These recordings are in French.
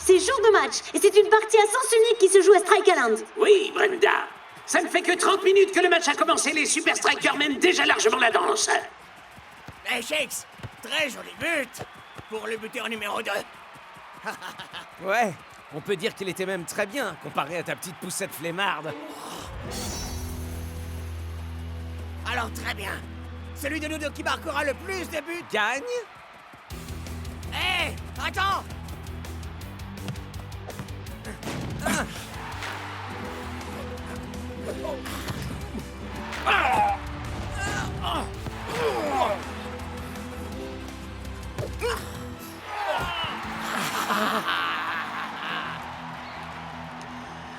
C'est jour de match, et c'est une partie à sens unique qui se joue à Strike Island. Oui, Brenda. Ça ne fait que 30 minutes que le match a commencé, les Super Strikers mènent déjà largement la danse. Hey, Shakes, très joli but pour le buteur numéro 2. Ouais, on peut dire qu'il était même très bien, comparé à ta petite poussette flemmarde. Alors très bien. Celui de nous deux qui marquera le plus de buts Gagne? Hé, attends.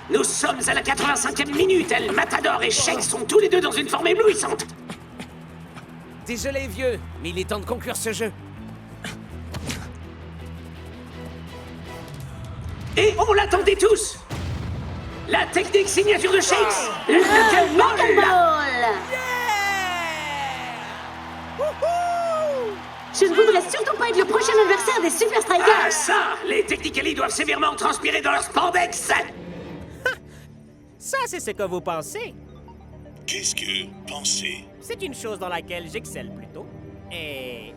Nous sommes à la 85e minute. El Matador et Shakes sont tous les deux dans une forme éblouissante. Désolé, vieux, mais il est temps de conclure ce jeu. Et on l'attendait tous. La technique signature de Shakes, le Knuckleball. Je ne voudrais surtout pas être le prochain adversaire des Super Ah Strikers. ça, les Technically doivent sévèrement transpirer dans leur spandex. Ça, c'est ce que vous pensez. Qu'est-ce que penser? C'est une chose dans laquelle j'excelle plutôt. Et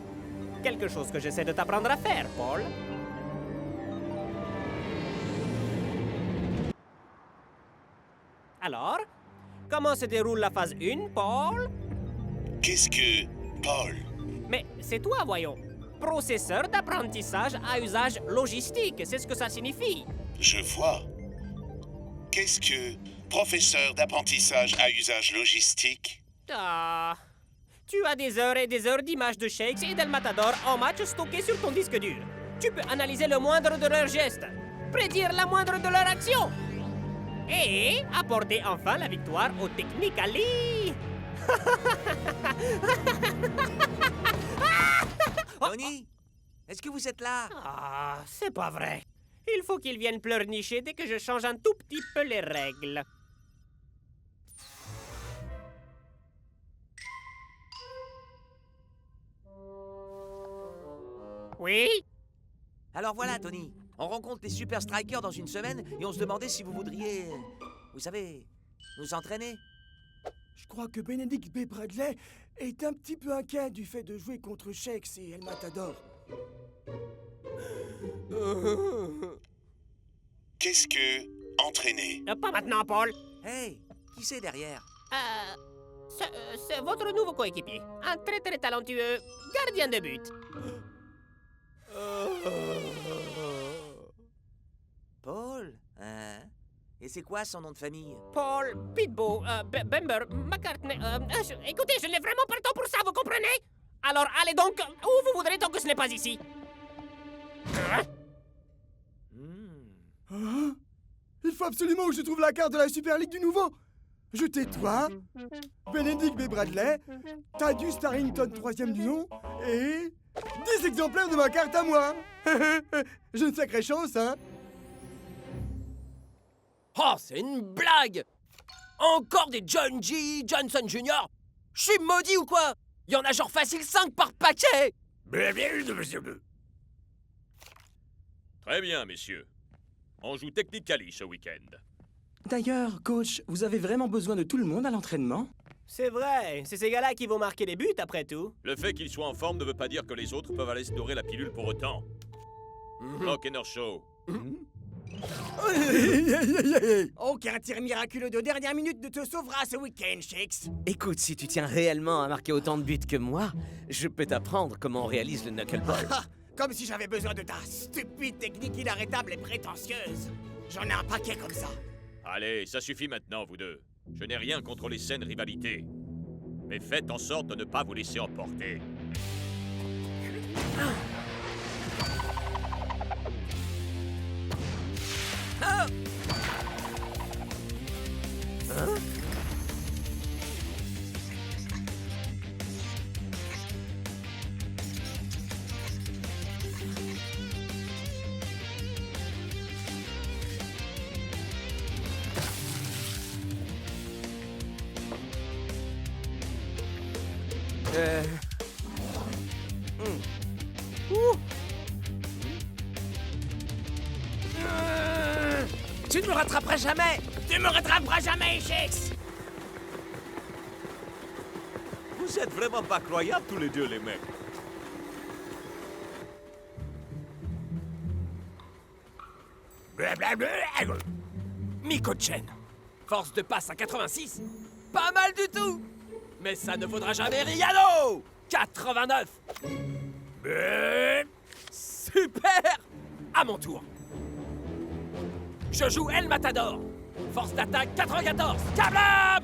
quelque chose que j'essaie de t'apprendre à faire, Paul. Alors, comment se déroule la phase 1, Paul? Qu'est-ce que Paul? Mais c'est toi, voyons. Processeur d'apprentissage à usage logistique, c'est ce que ça signifie. Je vois. Qu'est-ce que professeur d'apprentissage à usage logistique? Ah, tu as des heures et des heures d'images de Shakes et d'El Matador en match stockées sur ton disque dur. Tu peux analyser le moindre de leurs gestes, prédire la moindre de leurs actions et apporter enfin la victoire au Technically. Tony, est-ce que vous êtes là? Ah, c'est pas vrai. Il faut qu'ils viennent pleurnicher dès que je change un tout petit peu les règles. Oui? Alors voilà, Tony. On rencontre les Super Strikers dans une semaine et on se demandait si vous voudriez, vous savez, nous entraîner. Je crois que Benedict B. Bradley est un petit peu inquiet du fait de jouer contre Shakes et El Matador. Qu'est-ce que entraîner? Pas maintenant, Paul. Hey, qui c'est derrière? C'est votre nouveau coéquipier. Un très très talentueux gardien de but. Paul? Hein? Et c'est quoi son nom de famille? Paul, Pitbull, Bember, McCartney... écoutez, je n'ai vraiment pas le temps pour ça, vous comprenez? Alors allez donc où vous voudrez tant que ce n'est pas ici. Hein? Il faut absolument que je trouve la carte de la Super League du Nouveau. Je tais toi, Benedict B. Bradley, Thaddeus Starrington 3e du nom, et 10 exemplaires de ma carte à moi. J'ai une sacrée chance, hein? Oh, c'est une blague! Encore des John G. Johnson Jr.? Je suis maudit ou quoi? Il y en a genre facile 5 par paquet! Très bien, messieurs. On joue Technically ce week-end. D'ailleurs, coach, vous avez vraiment besoin de tout le monde à l'entraînement? C'est vrai, c'est ces gars-là qui vont marquer les buts après tout. Le fait qu'ils soient en forme ne veut pas dire que les autres peuvent aller se dorer la pilule pour autant. Rock and Show. Aucun tir miraculeux de dernière minute ne te sauvera ce week-end, Shakes. Écoute, si tu tiens réellement à marquer autant de buts que moi, je peux t'apprendre comment on réalise le knuckleball. Comme si j'avais besoin de ta stupide technique inarrêtable et prétentieuse. J'en ai un paquet comme ça. Allez, ça suffit maintenant, vous deux. Je n'ai rien contre les saines rivalités. Mais faites en sorte de ne pas vous laisser emporter. Tu ne me rattraperas jamais! Tu me rattraperas jamais, Shakes! Vous êtes vraiment pas croyables tous les deux, les mecs. Miko-chen. Force de passe à 86. Pas mal du tout. Mais ça ne vaudra jamais Riano. 89. Super. À mon tour. Je joue El Matador. Force d'attaque 94. Kablam.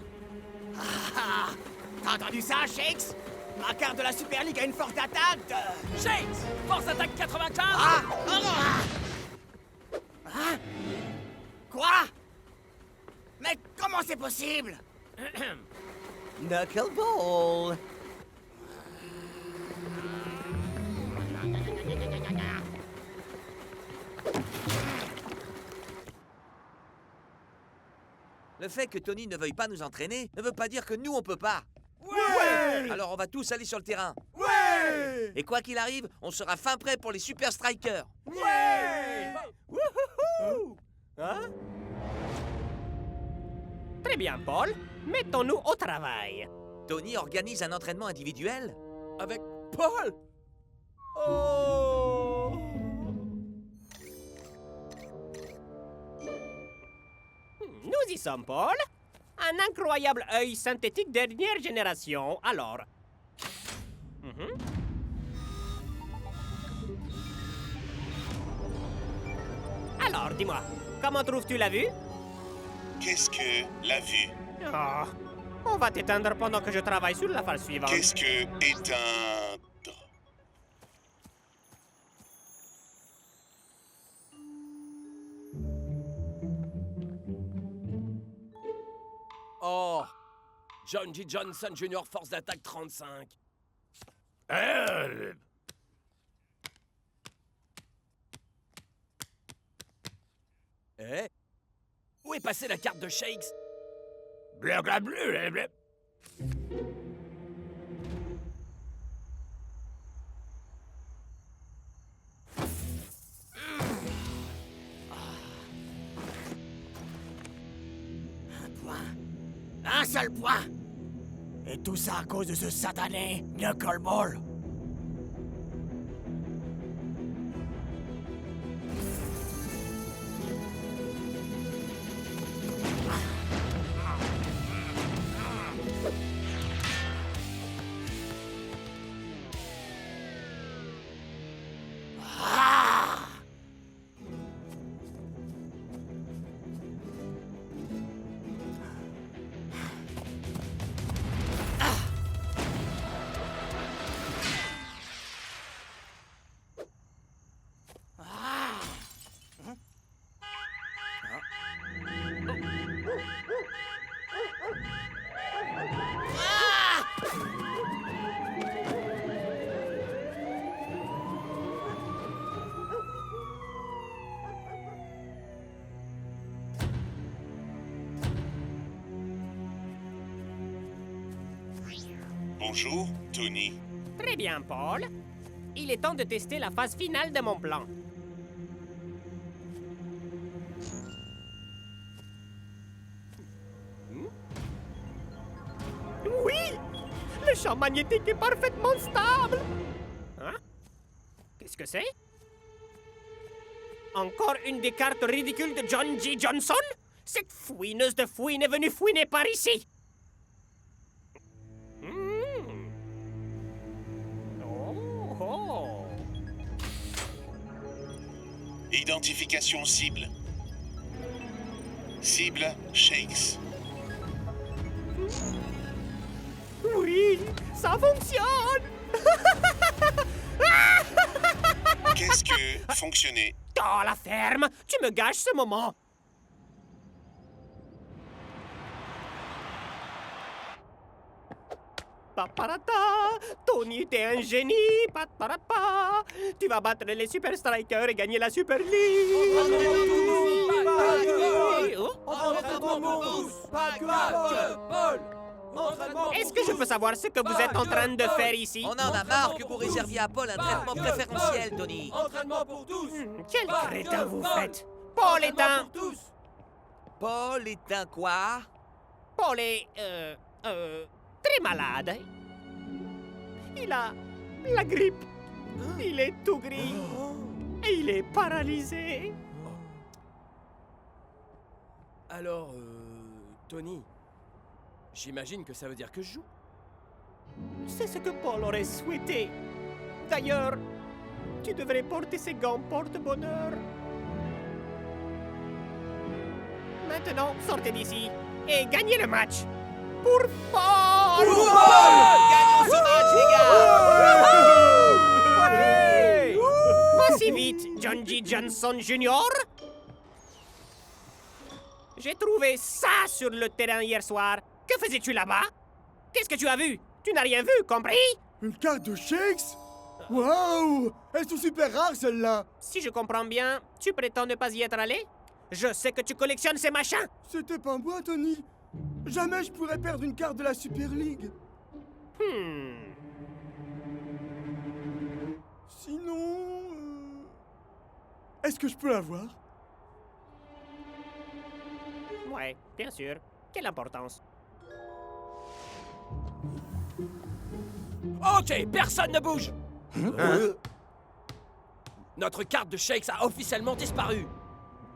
T'as entendu ça, Shakes? Ma carte de la Super League a une force d'attaque de... Shakes. Force d'attaque 95. Quoi? Mais comment c'est possible? Knuckleball. Le fait que Tony ne veuille pas nous entraîner ne veut pas dire que nous on peut pas. Ouais! Alors on va tous aller sur le terrain. Ouais! Et quoi qu'il arrive, on sera fin prêt pour les Super Strikers. Ouais! Hein? Très bien, Paul. Mettons-nous au travail. Tony organise un entraînement individuel. Avec Paul. Oh. Nous y sommes, Paul. Un incroyable œil synthétique dernière génération. Alors... Alors, dis-moi, comment trouves-tu la vue? Qu'est-ce que la vue? Oh, on va t'éteindre pendant que je travaille sur la phase suivante. Qu'est-ce que éteindre? Oh. John G. Johnson Jr. Force d'attaque 35. Eh? Où est passée la carte de Shakes? Blablabla. Un seul point! Et tout ça à cause de ce satané Knuckleball! Bonjour, Tony. Très bien, Paul. Il est temps de tester la phase finale de mon plan. Oui! Le champ magnétique est parfaitement stable! Hein? Qu'est-ce que c'est? Encore une des cartes ridicules de John G. Johnson? Cette fouineuse de fouine est venue fouiner par ici! Oh! Identification cible. Cible Shakes. Oui, ça fonctionne! Qu'est-ce que fonctionner? Oh, la ferme! Tu me gâches ce moment! Paparata! Tony, t'es un génie! Paparapa! Tu vas battre les Super Strikers et gagner la Super League! Est-ce que je peux savoir ce que vous êtes en train de faire ici? On en a marre que vous réserviez à Paul un traitement préférentiel, Tony. Entraînement pour tous. Quel crétin vous faites! Paul est un... Paul est un quoi? Paul est, très malade. Il a la grippe. Il est tout gris. Et il est paralysé. Alors, Tony, j'imagine que ça veut dire que je joue. C'est ce que Paul aurait souhaité. D'ailleurs, tu devrais porter ces gants porte-bonheur. Maintenant, sortez d'ici et gagnez le match. Pour Paul! Gagnons ce match, les gars! Pas si vite, John G. Johnson Jr. J'ai trouvé ça sur le terrain hier soir. Que faisais-tu là-bas? Qu'est-ce que tu as vu? Tu n'as rien vu, compris? Une carte de Shakes? Waouh! Elles sont super rares, celles-là! Si je comprends bien, tu prétends ne pas y être allé? Je sais que tu collectionnes ces machins! C'était pas moi, Tony! Jamais je pourrais perdre une carte de la Super League! Sinon... Est-ce que je peux l'avoir? Ouais, bien sûr. Quelle importance? Ok, personne ne bouge. Notre carte de Shakes a officiellement disparu.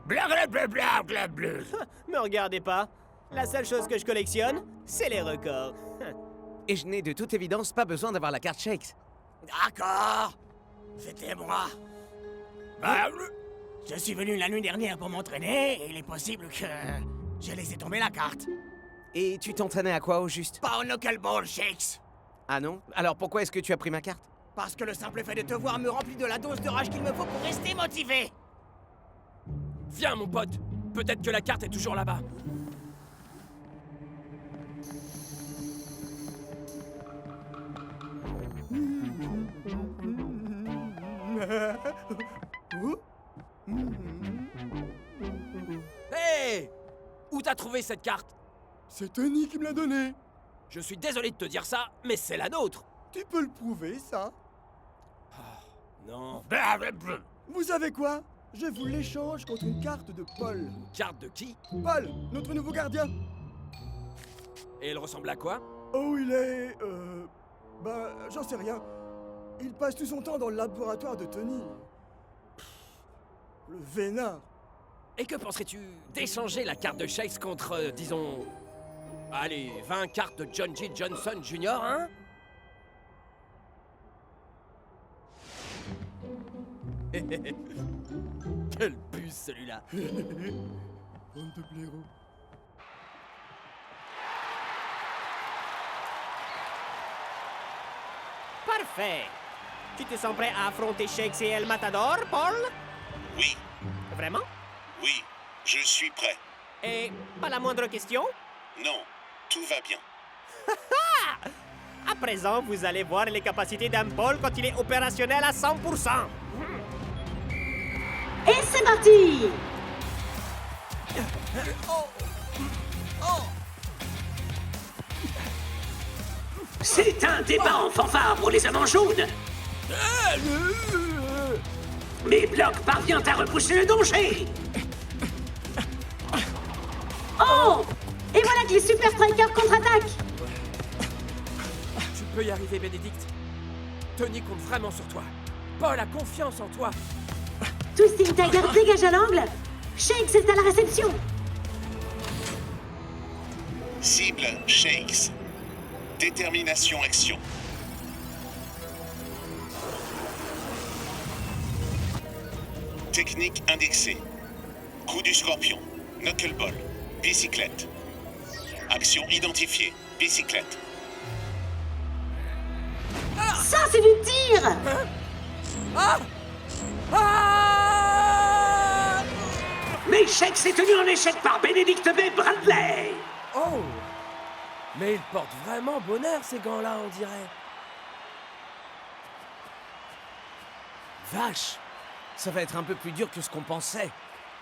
Blablabla. Me regardez pas. La seule chose que je collectionne, c'est les records. Et je n'ai de toute évidence pas besoin d'avoir la carte Shakes. D'accord. C'était moi. Je suis venu la nuit dernière pour m'entraîner et il est possible que j'ai laissé tomber la carte. Et tu t'entraînais à quoi au juste? Pas au knuckleball, Shakes. Ah non? Alors pourquoi est-ce que tu as pris ma carte? Parce que le simple fait de te voir me remplit de la dose de rage qu'il me faut pour rester motivé. Viens, mon pote. Peut-être que la carte est toujours là-bas. Hé! Où t'as trouvé cette carte? C'est Tony qui me l'a donnée! Je suis désolé de te dire ça, mais c'est la nôtre. Tu peux le prouver, ça? Non. Vous savez quoi? Je vous l'échange contre une carte de Paul. Une carte de qui? Paul, notre nouveau gardien. Et elle ressemble à quoi? Oh, il est... j'en sais rien. Il passe tout son temps dans le laboratoire de Tony. Le vénard. Et que penserais-tu d'échanger la carte de Shakes contre, disons... Allez, 20 cartes de John G. Johnson Jr., hein? Quelle puce, celui-là. Bande de blaireaux. Parfait. Tu te sens prêt à affronter Shakes et El Matador, Paul? Oui, Vraiment? oui, je suis prêt. Et pas la moindre question? Non, tout va bien. À présent, vous allez voir les capacités d'un Paul quand il est opérationnel à 100%. Et c'est parti! C'est un débat en fanfare pour les hommes en jaune. Mais Block parvient à repousser le danger. Oh! Et voilà que les Super Strikers contre-attaquent! Tu peux y arriver, Bénédicte. Tony compte vraiment sur toi. Paul a confiance en toi. Twisting Tiger dégage à l'angle. Shakes est à la réception. Cible Shakes. Détermination action. Technique indexée. Coup du scorpion. Knuckleball. Bicyclette. Action identifiée. Bicyclette. Ça, c'est du tir! Mais Shakes est tenu en échec par Benedict B. Bradley. Oh! Mais ils portent vraiment bonheur, ces gants-là, on dirait. Vache! Ça va être un peu plus dur que ce qu'on pensait.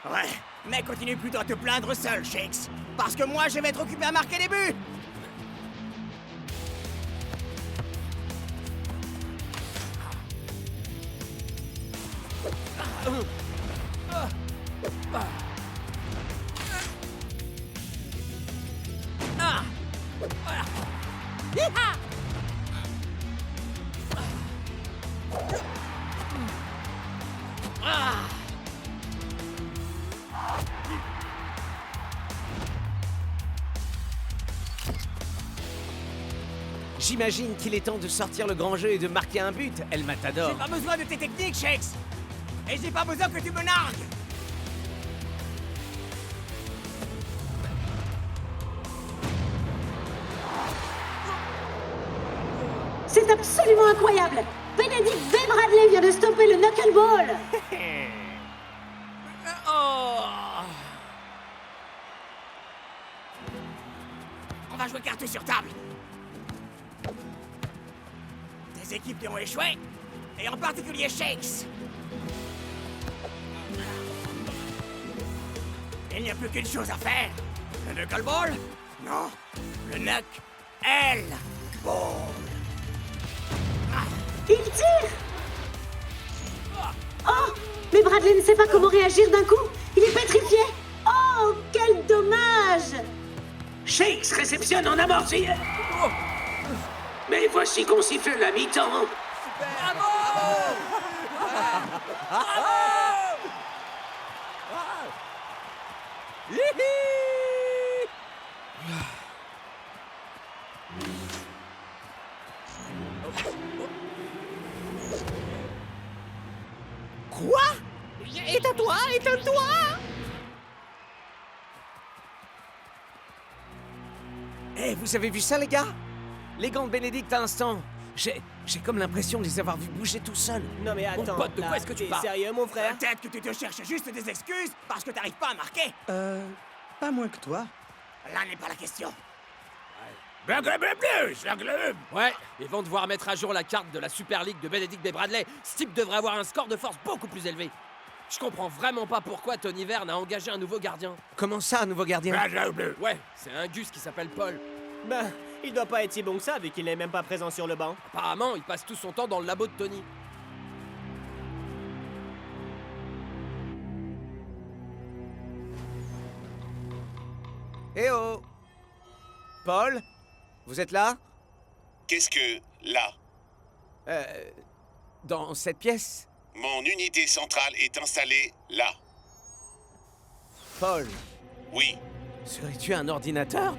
Ouais, mais continue plutôt à te plaindre seul, Shakes. Parce que moi, je vais être occupé à marquer les buts. J'imagine qu'il est temps de sortir le grand jeu et de marquer un but, El Matador. J'ai pas besoin de tes techniques, Shakes. Et j'ai pas besoin que tu me nargues. C'est absolument incroyable. Benedict B. Bradley vient de stopper le knuckleball. On va jouer carte sur table. Des équipes qui ont échoué, et en particulier Shakes. Il n'y a plus qu'une chose à faire. Le knuckleball? Non, le knuck-L-ball. Il tire. Oh, mais Bradley ne sait pas comment réagir d'un coup. Il est pétrifié. Oh, quel dommage. Shakes réceptionne en amorti. Mais voici qu'on siffle la mi-temps. Quoi? Éteins-toi, éteins-toi! Eh, vous avez vu ça, les gars? Les gants de Bénédicte à l'instant. J'ai comme l'impression de les avoir vus bouger tout seuls. Non mais attends, pote, de quoi là, est-ce que tu t'es parles? sérieux mon frère? Peut-être que tu te cherches juste des excuses parce que t'arrives pas à marquer. Pas moins que toi. Là n'est pas la question. Ouais, ils vont devoir mettre à jour la carte de la Super League de Benedict B. Bradley. Ce type devrait avoir un score de force beaucoup plus élevé. Je comprends vraiment pas pourquoi Tony Verne a engagé un nouveau gardien. Comment ça, un nouveau gardien? Ouais, c'est un Gus qui s'appelle Paul. Ben, il doit pas être si bon que ça vu qu'il n'est même pas présent sur le banc. Apparemment, il passe tout son temps dans le labo de Tony. Eh oh! Paul? Vous êtes là? Qu'est-ce que là? Dans cette pièce? Mon unité centrale est installée là. Paul, Oui. serais-tu un ordinateur?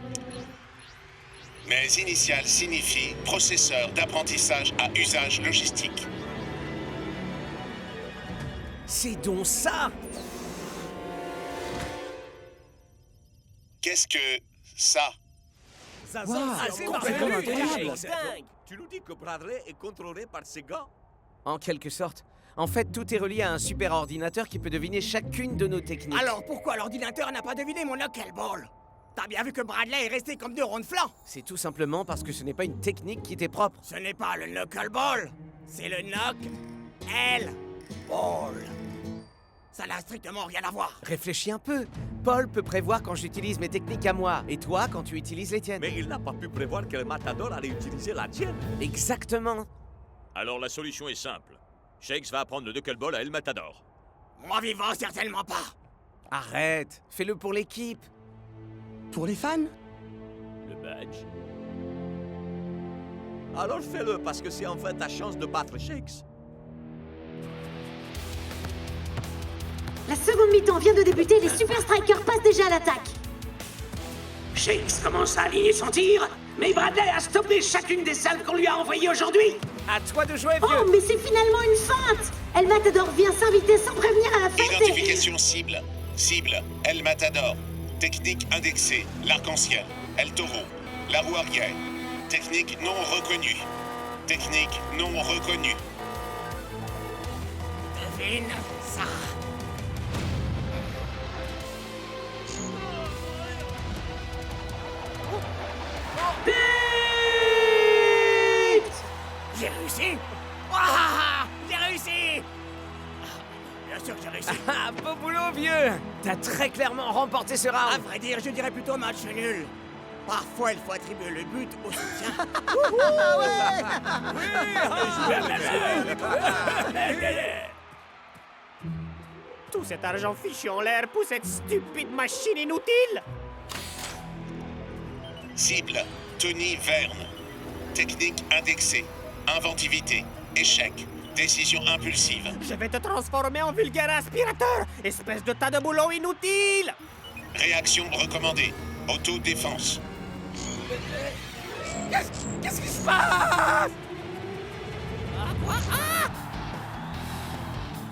Mes initiales signifient processeur d'apprentissage à usage logistique. C'est donc ça! Qu'est-ce que ça? c'est complètement intelligible. Dingue! Tu nous dis que Bradley est contrôlé par ces gars? En quelque sorte. En fait, tout est relié à un super ordinateur qui peut deviner chacune de nos techniques. Alors pourquoi l'ordinateur n'a pas deviné mon knuckleball? T'as bien vu que Bradley est resté comme deux ronds de flanc. C'est tout simplement parce que ce n'est pas une technique qui t'est propre. Ce n'est pas le knuckleball, c'est le knuck-L-ball. Ça n'a strictement rien à voir. Réfléchis un peu. Paul peut prévoir quand j'utilise mes techniques à moi, et toi quand tu utilises les tiennes. Mais il n'a pas pu prévoir que le Matador allait utiliser la tienne. Exactement. Alors la solution est simple. Shakes va apprendre le knuckleball à El Matador. Moi vivant, certainement pas. Arrête, fais-le pour l'équipe. Pour les fans? Le badge. Alors fais-le, parce que c'est enfin ta chance de battre Shakes. La seconde mi-temps vient de débuter, les Super Strikers passent déjà à l'attaque. Shakes commence à aligner son tir, mais Bradley a stoppé chacune des salves qu'on lui a envoyées aujourd'hui. À toi de jouer, Oh, vieux. mais c'est finalement une feinte. El Matador vient s'inviter sans prévenir à la fête. Identification cible. Cible, El Matador. Technique indexée, l'arc-en-ciel. El Toro. La roue arrière. Technique non reconnue. Technique non reconnue. Devine ça. J'ai réussi. Ouah, j'ai réussi. Bien sûr que j'ai réussi. Ah, beau boulot, vieux. T'as très clairement remporté ce À round. vrai dire, je dirais plutôt match nul. Parfois, il faut attribuer le but au soutien. Tout cet argent fichu en l'air pour cette stupide machine inutile! Cible, Tony Verne. Technique indexée. Inventivité. Échec. Décision impulsive. Je vais te transformer en vulgaire aspirateur, espèce de tas de boulot inutile. Réaction recommandée. Autodéfense. Qu'est-ce qui se passe?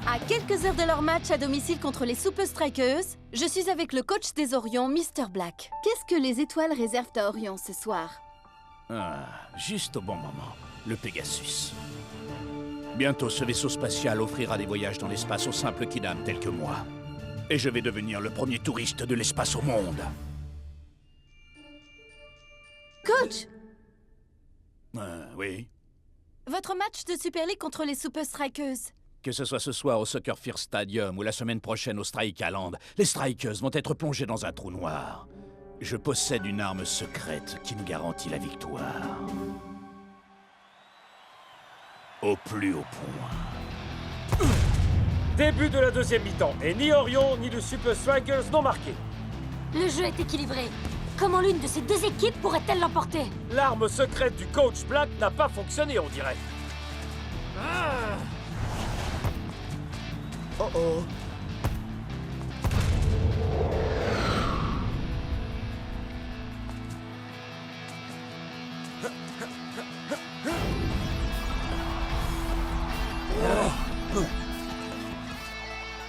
À quelques heures de leur match à domicile contre les Super Strikers, je suis avec le coach des Orions, Mr. Black. Qu'est-ce que les étoiles réservent à Orion ce soir? Ah, juste au bon moment. Le Pegasus. Bientôt, ce vaisseau spatial offrira des voyages dans l'espace aux simples kidam tels que moi. Et je vais devenir le premier touriste de l'espace au monde. Coach! Oui. Votre match de Super League contre les Super Strikers. Que ce soit ce soir au Soccer First Stadium ou la semaine prochaine au Strikeland, les Strikers vont être plongés dans un trou noir. Je possède une arme secrète qui nous garantit la victoire. Au plus haut point. Début de la deuxième mi-temps, et ni Orion ni les Super Strikers n'ont marqué. Le jeu est équilibré. Comment l'une de ces deux équipes pourrait-elle l'emporter? L'arme secrète du coach Black n'a pas fonctionné, on dirait. Oh oh.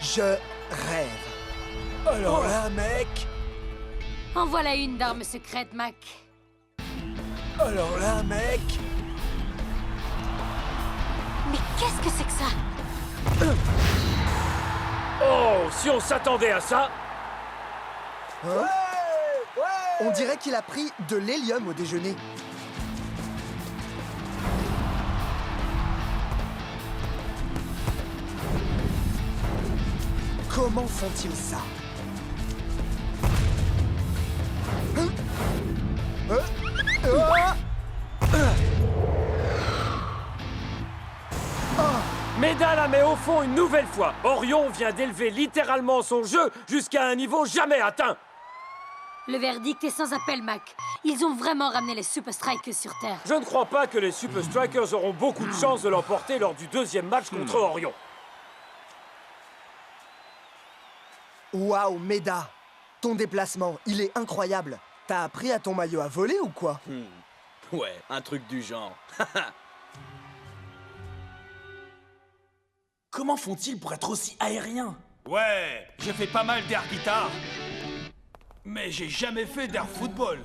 Je rêve. Alors là, mec. En voilà une d'arme secrète, Mac. Alors là, mec. Mais qu'est-ce que c'est que ça? Oh, si on s'attendait à ça. Hein? On dirait qu'il a pris de l'hélium au déjeuner. Comment font-ils ça? Méda la met au fond une nouvelle fois. Orion vient d'élever littéralement son jeu jusqu'à un niveau jamais atteint. Le verdict est sans appel, Mac. Ils ont vraiment ramené les Super Strikers sur Terre. Je ne crois pas que les Super Strikers auront beaucoup de chance de l'emporter lors du deuxième match contre Orion. Waouh, Méda! Ton déplacement, il est incroyable. T'as appris à ton maillot à voler ou quoi? Ouais, un truc du genre. Comment font-ils pour être aussi aériens? Ouais, j'ai fait pas mal d'air guitare. Mais j'ai jamais fait d'air football.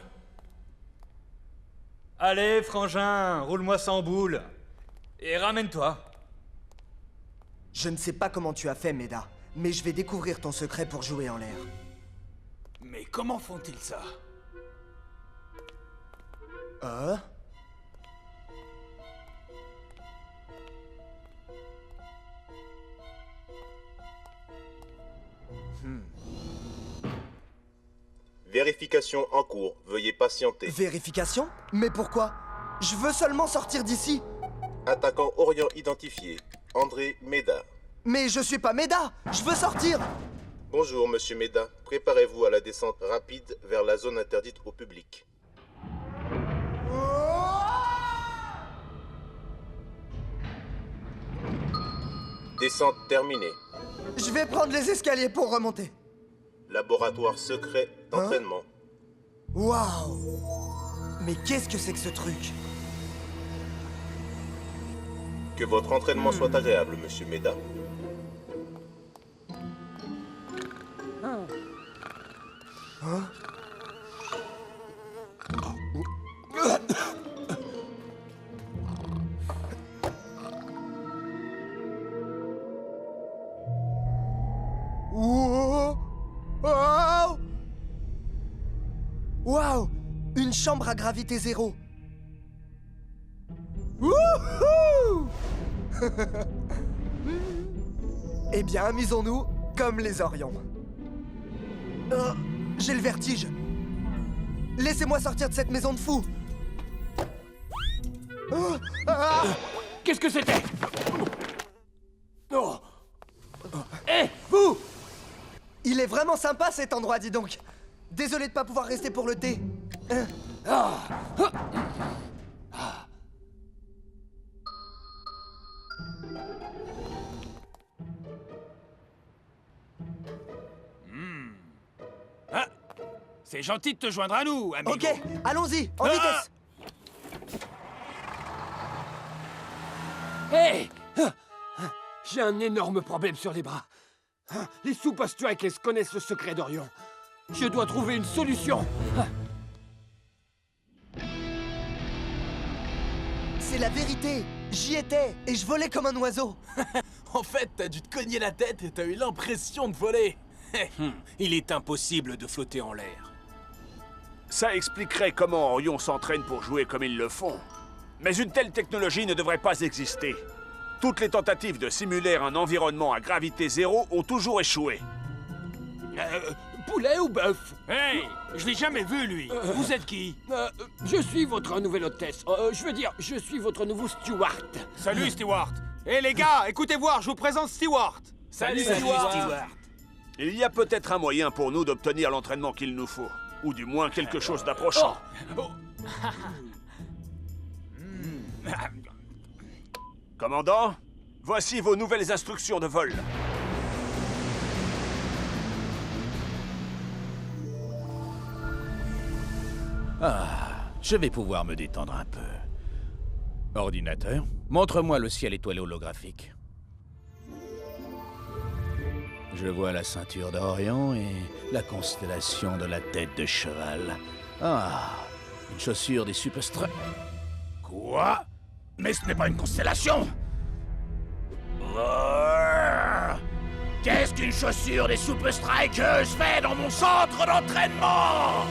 Allez, frangin, roule-moi sans boule. Et ramène-toi. Je ne sais pas comment tu as fait, Méda, mais je vais découvrir ton secret pour jouer en l'air. Mais comment font-ils ça? Vérification en cours. Veuillez patienter. Vérification? Mais pourquoi? Je veux seulement sortir d'ici. Attaquant Orion identifié. André Méda. Mais je suis pas Méda! Je veux sortir! Bonjour, monsieur Méda. Préparez-vous à la descente rapide vers la zone interdite au public. Descente terminée. Je vais prendre les escaliers pour remonter. Laboratoire secret d'entraînement. Waouh! Mais qu'est-ce que c'est que ce truc? Que votre entraînement soit agréable, monsieur Méda. Hein? Wow! Waouh! Une chambre à gravité zéro. Wouhou! Eh bien, amusons-nous comme les Orions. J'ai le vertige. Laissez-moi sortir de cette maison de fous. Qu'est-ce que c'était? Oh. Hé, vous! Il est vraiment sympa cet endroit, dis donc. Désolé de pas pouvoir rester pour le thé. C'est gentil de te joindre à nous, amigo. Ok, allons-y, en vitesse. Hé J'ai un énorme problème sur les bras. Les Super Strikers connaissent le secret d'Orion. Je dois trouver une solution. C'est la vérité. J'y étais et je volais comme un oiseau. En fait, t'as dû te cogner la tête et t'as eu l'impression de voler. Il est impossible de flotter en l'air. Ça expliquerait comment Orion s'entraîne pour jouer comme ils le font. Mais une telle technologie ne devrait pas exister. Toutes les tentatives de simuler un environnement à gravité zéro ont toujours échoué. Poulet ou bœuf? Hey, je l'ai jamais vu, lui. Vous êtes qui? Je suis votre nouvelle hôtesse. Je suis votre nouveau steward. Salut, Stewart. Hé, les gars, écoutez voir, je vous présente Stewart. Salut, Stewart. Il y a peut-être un moyen pour nous d'obtenir l'entraînement qu'il nous faut. Ou du moins quelque chose d'approchant. Commandant, voici vos nouvelles instructions de vol. Ah, je vais pouvoir me détendre un peu. Ordinateur, montre-moi le ciel étoilé holographique. Je vois la ceinture d'Orion et la constellation de la tête de cheval. Ah, une chaussure des Super Strikers. Quoi? Mais ce n'est pas une constellation! Qu'est-ce qu'une chaussure des Super Strikers fait dans mon centre d'entraînement?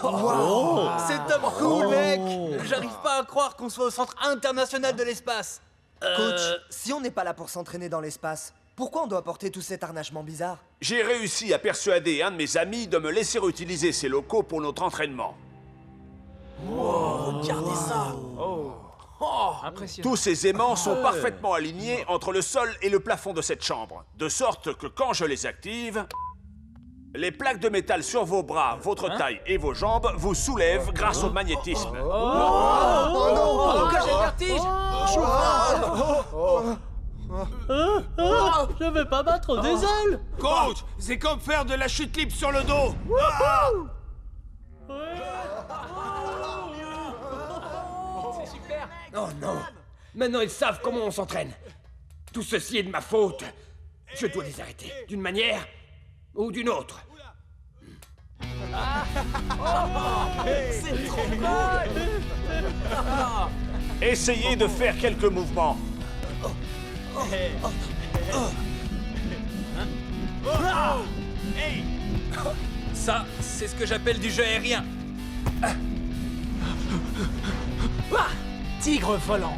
Wow. C'est top cool, mec. J'arrive pas à croire qu'on soit au centre international de l'espace. Coach, si on n'est pas là pour s'entraîner dans l'espace, pourquoi on doit porter tout cet harnachement bizarre? J'ai réussi à persuader un de mes amis de me laisser utiliser ces locaux pour notre entraînement. Wow, regardez ça. Impressionnant. Tous ces aimants sont parfaitement alignés entre le sol et le plafond de cette chambre, de sorte que quand je les active, les plaques de métal sur vos bras, votre taille et vos jambes vous soulèvent grâce au magnétisme. Pourquoi j'ai le vertige? Je vais pas battre des ailes. Coach, c'est comme faire de la chute libre sur le dos. C'est super. Oh non. Maintenant ils savent comment on s'entraîne. Tout ceci est de ma faute. Je dois les arrêter, d'une manière ou d'une autre. C'est trop cool. Essayez de faire quelques mouvements. Ça, c'est ce que j'appelle du jeu aérien. Tigre volant.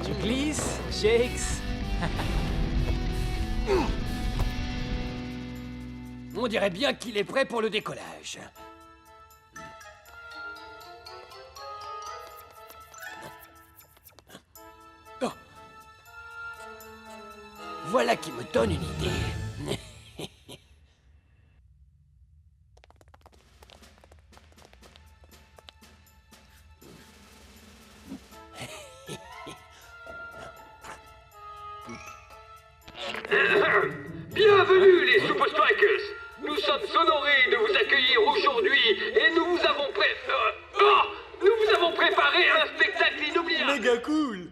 Tu glisses, Shakes. On dirait bien qu'il est prêt pour le décollage. Oh. Voilà qui me donne une idée. Bienvenue les Super Strikers. Nous sommes honorés de vous accueillir aujourd'hui et nous vous avons préparé un spectacle inoubliable. Méga cool.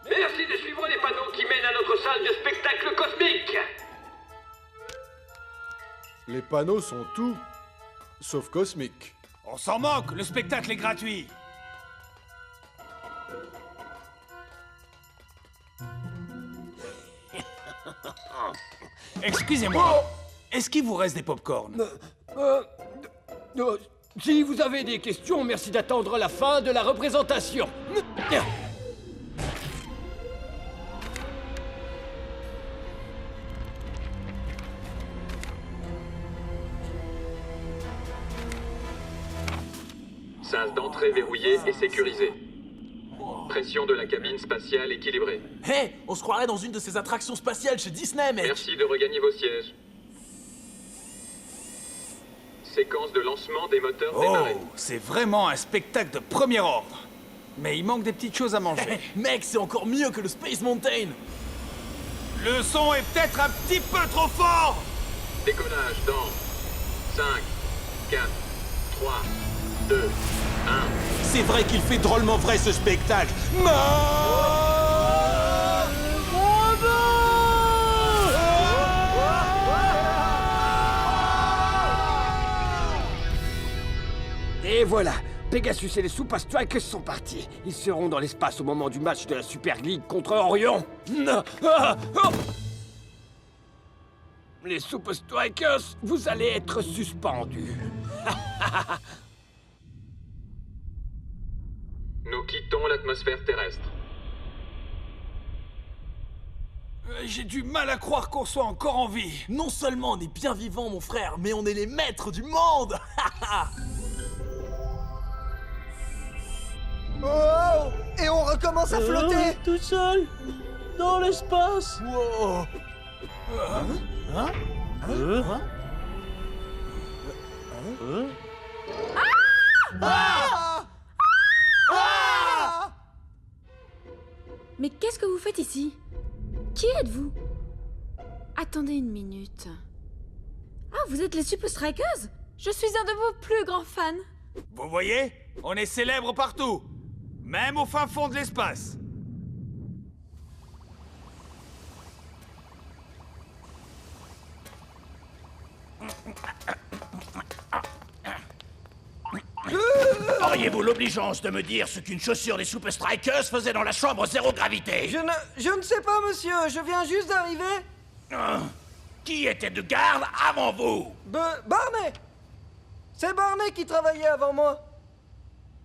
Merci de suivre les panneaux qui mènent à notre salle de spectacle cosmique. Les panneaux sont tout, sauf cosmiques. On s'en moque, le spectacle est gratuit. Excusez-moi, est-ce qu'il vous reste des pop-corn? Si vous avez des questions, merci d'attendre la fin de la représentation. Sas d'entrée verrouillée et sécurisée. Pression de la cabine spatiale équilibrée. Hé, on se croirait dans une de ces attractions spatiales chez Disney, mec. Merci de regagner vos sièges. Séquence de lancement des moteurs démarrés. C'est vraiment un spectacle de premier ordre. Mais il manque des petites choses à manger. Mec, c'est encore mieux que le Space Mountain. Le son est peut-être un petit peu trop fort. Décollage dans 5, 4, 3, 2, 1. C'est vrai qu'il fait drôlement vrai ce spectacle. Et voilà, Pegasus et les Super Strikers sont partis. Ils seront dans l'espace au moment du match de la Super League contre Orion. Les Super Strikers, vous allez être suspendus. Nous quittons l'atmosphère terrestre. J'ai du mal à croire qu'on soit encore en vie. Non seulement on est bien vivants, mon frère, mais on est les maîtres du monde. Oh! Et on recommence à flotter! Tout seul dans l'espace. Wow. Mais qu'est-ce que vous faites ici? Qui êtes-vous? Attendez une minute. Ah, vous êtes les Super Strikers? Je suis un de vos plus grands fans. Vous voyez? On est célèbres partout. Même au fin fond de l'espace. Auriez-vous l'obligeance de me dire ce qu'une chaussure des Super Strikers faisait dans la chambre zéro gravité? Je ne sais pas, monsieur. Je viens juste d'arriver. Qui était de garde avant vous? Barney! C'est Barney qui travaillait avant moi.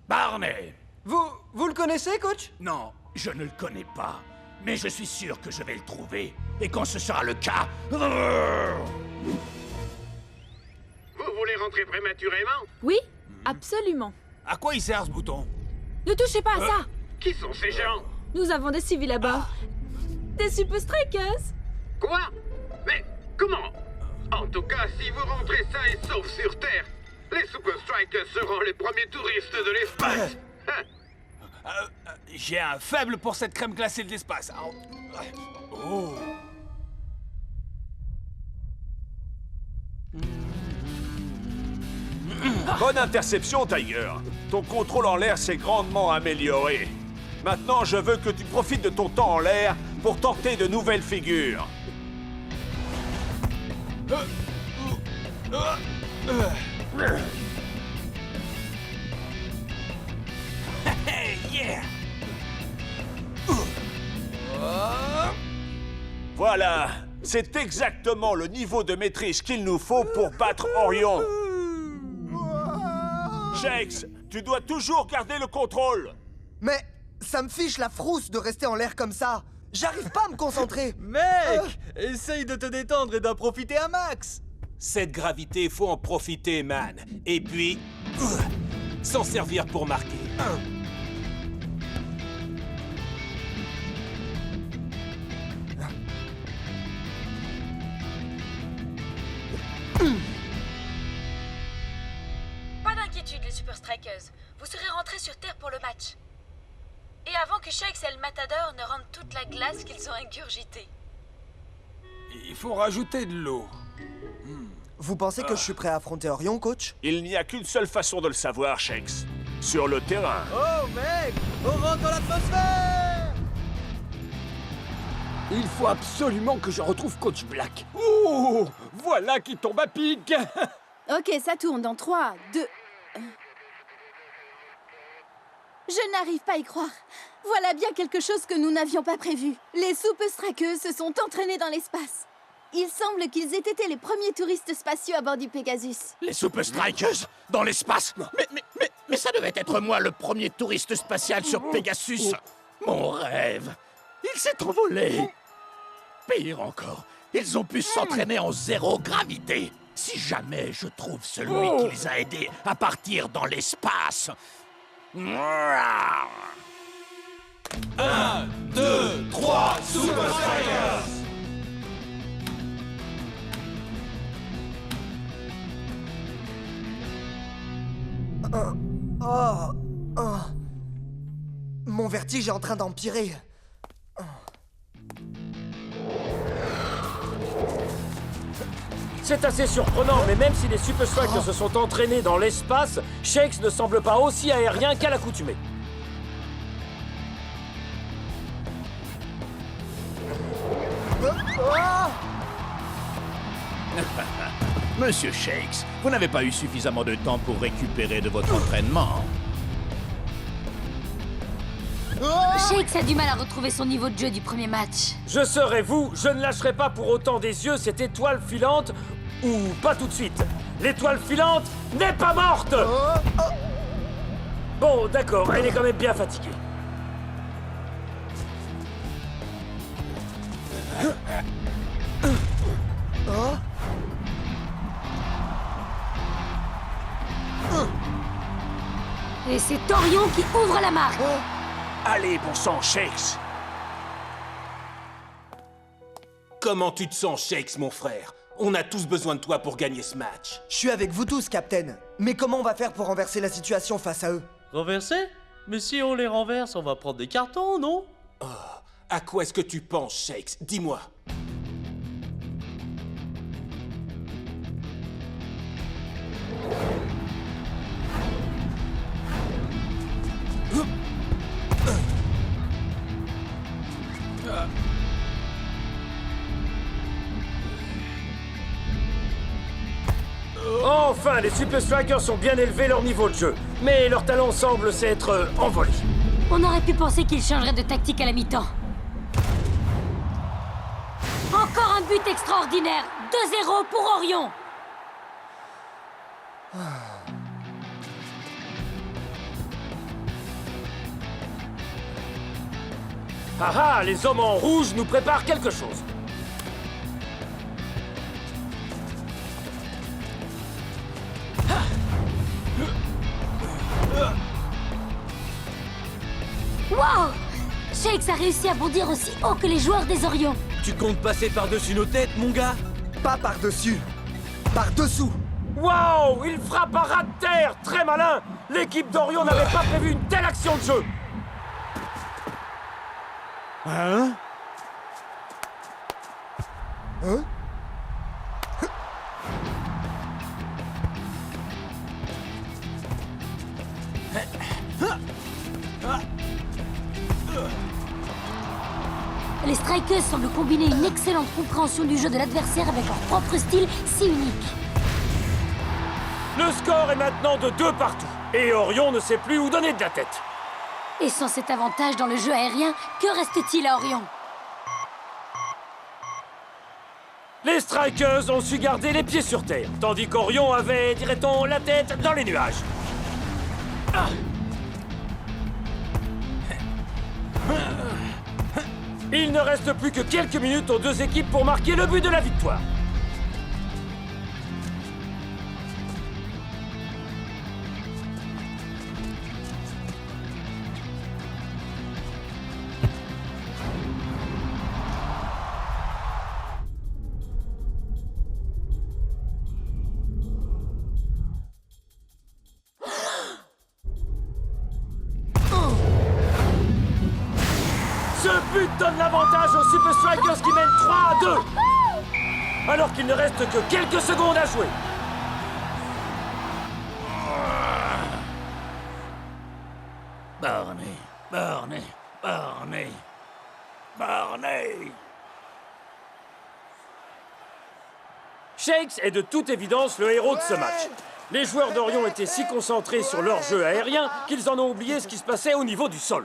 Barney. Vous le connaissez, coach? Non, je ne le connais pas. Mais je suis sûr que je vais le trouver. Et quand ce sera le cas... Vous voulez rentrer prématurément? Oui, absolument. À quoi il sert ce bouton? Ne touchez pas à ça. Qui sont ces gens? Nous avons des civils à bord. Des Super Strikers. Quoi? Mais comment? En tout cas, si vous rentrez sains et saufs sur Terre, les Super Strikers seront les premiers touristes de l'espace. J'ai un faible pour cette crème glacée de l'espace. Oh. Bonne interception, Tiger. Ton contrôle en l'air s'est grandement amélioré. Maintenant, je veux que tu profites de ton temps en l'air pour tenter de nouvelles figures. Yeah. Voilà, c'est exactement le niveau de maîtrise qu'il nous faut pour battre Orion. Shakes, tu dois toujours garder le contrôle. Mais ça me fiche la frousse de rester en l'air comme ça. J'arrive pas à me concentrer. Mec, essaye de te détendre et d'en profiter un max. Cette gravité, faut en profiter, man. Et puis... s'en servir pour marquer. Pas d'inquiétude, les Super Strikers. Vous serez rentrés sur Terre pour le match. Et avant que Shakes et le Matador ne rendent toute la glace qu'ils ont ingurgitée. Il faut rajouter de l'eau. Vous pensez que je suis prêt à affronter Orion, coach? Il n'y a qu'une seule façon de le savoir, Shakes. Sur le terrain. Oh, mec, on rentre dans l'atmosphère. Il faut absolument que je retrouve Coach Black. Ouh, voilà qui tombe à pic. Ok, ça tourne dans 3, 2... Je n'arrive pas à y croire. Voilà bien quelque chose que nous n'avions pas prévu. Les Super Strikers se sont entraînés dans l'espace. Il semble qu'ils aient été les premiers touristes spatiaux à bord du Pegasus. Les Super Strikers? Dans l'espace? Mais ça devait être moi le premier touriste spatial sur Pegasus. Mon rêve. Il s'est envolé. Pire encore, ils ont pu s'entraîner en zéro gravité. Si jamais je trouve celui qui les a aidés à partir dans l'espace. 1, 2, 3, Super Strikers! Mon vertige est en train d'empirer. C'est assez surprenant, mais même si les Super Strikers se sont entraînés dans l'espace, Shakes ne semble pas aussi aérien qu'à l'accoutumée. Monsieur Shakes, vous n'avez pas eu suffisamment de temps pour récupérer de votre entraînement. Shakes a du mal à retrouver son niveau de jeu du premier match. Je serai vous, je ne lâcherai pas pour autant des yeux cette étoile filante, ou pas tout de suite. L'étoile filante n'est pas morte. Bon, d'accord, elle est quand même bien fatiguée. Et c'est Orion qui ouvre la marque. Allez, bon sang, Shakes. Comment tu te sens, Shakes, mon frère? On a tous besoin de toi pour gagner ce match. Je suis avec vous tous, Captain. Mais comment on va faire pour renverser la situation face à eux? Renverser? Mais si on les renverse, on va prendre des cartons, non? Oh, à quoi est-ce que tu penses, Shakes? Dis-moi. Enfin, les Super Strikers ont bien élevé leur niveau de jeu, mais leur talent semble s'être envolé. On aurait pu penser qu'ils changeraient de tactique à la mi-temps. Encore un but extraordinaire. 2-0 pour Orion. Ah ah, les hommes en rouge nous préparent quelque chose. Wow! Shakes a réussi à bondir aussi haut que les joueurs des Orions. Tu comptes passer par-dessus nos têtes, mon gars? Pas par-dessus, par-dessous. Wow! Il frappe à ras de terre! Très malin! L'équipe d'Orion n'avait pas prévu une telle action de jeu! Hein? Hein? Les Strikers semblent combiner une excellente compréhension du jeu de l'adversaire avec leur propre style si unique. Le score est maintenant de 2 partout. Et Orion ne sait plus où donner de la tête. Et sans cet avantage dans le jeu aérien, que reste-t-il à Orion? Les Strikers ont su garder les pieds sur terre, tandis qu'Orion avait, dirait-on, la tête dans les nuages. Il ne reste plus que quelques minutes aux deux équipes pour marquer le but de la victoire. Ce but donne l'avantage aux Super Strikers qui mènent 3-2. Alors qu'il ne reste que quelques secondes à jouer. Barney, Barney, Barney, Barney. Shakes est de toute évidence le héros de ce match. Les joueurs d'Orion étaient si concentrés sur leur jeu aérien qu'ils en ont oublié ce qui se passait au niveau du sol.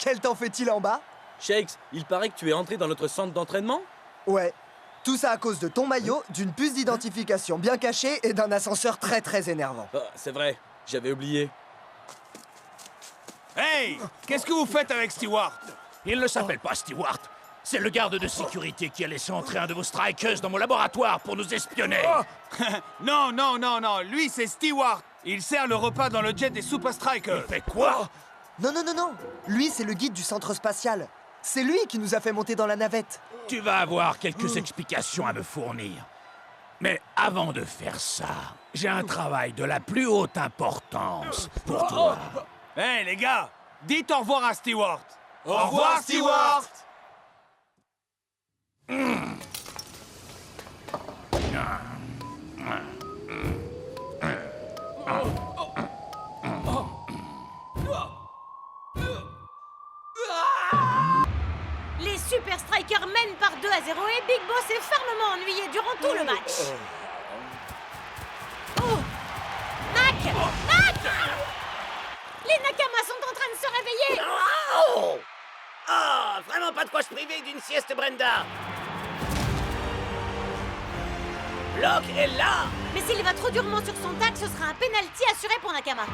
Quel temps fait-il en bas? Shakes, il paraît que tu es entré dans notre centre d'entraînement? Ouais. Tout ça à cause de ton maillot, d'une puce d'identification bien cachée et d'un ascenseur très énervant. Oh, c'est vrai, j'avais oublié. Hey! Qu'est-ce que vous faites avec Stewart? Il ne s'appelle pas Stewart. C'est le garde de sécurité qui a laissé entrer un de vos Strikers dans mon laboratoire pour nous espionner. Oh! Non, non, non, non. Lui, c'est Stewart. Il sert le repas dans le jet des Super Strikers. Il fait quoi? Non, non, non, non. Lui, c'est le guide du centre spatial. C'est lui qui nous a fait monter dans la navette. Tu vas avoir quelques explications à me fournir. Mais avant de faire ça, j'ai un travail de la plus haute importance pour toi. Hey, les gars! Dites au revoir à Stewart. Au revoir, Stewart. Les Super Strikers mènent par 2-0 et Big Boss est fermement ennuyé durant tout le match. Oh! Mac! Mac! Les Nakamas sont en train de se réveiller! Oh! Ah, vraiment pas de quoi se priver d'une sieste, Brenda! Block est là! Mais s'il va trop durement sur son tac, ce sera un penalty assuré pour Nakama.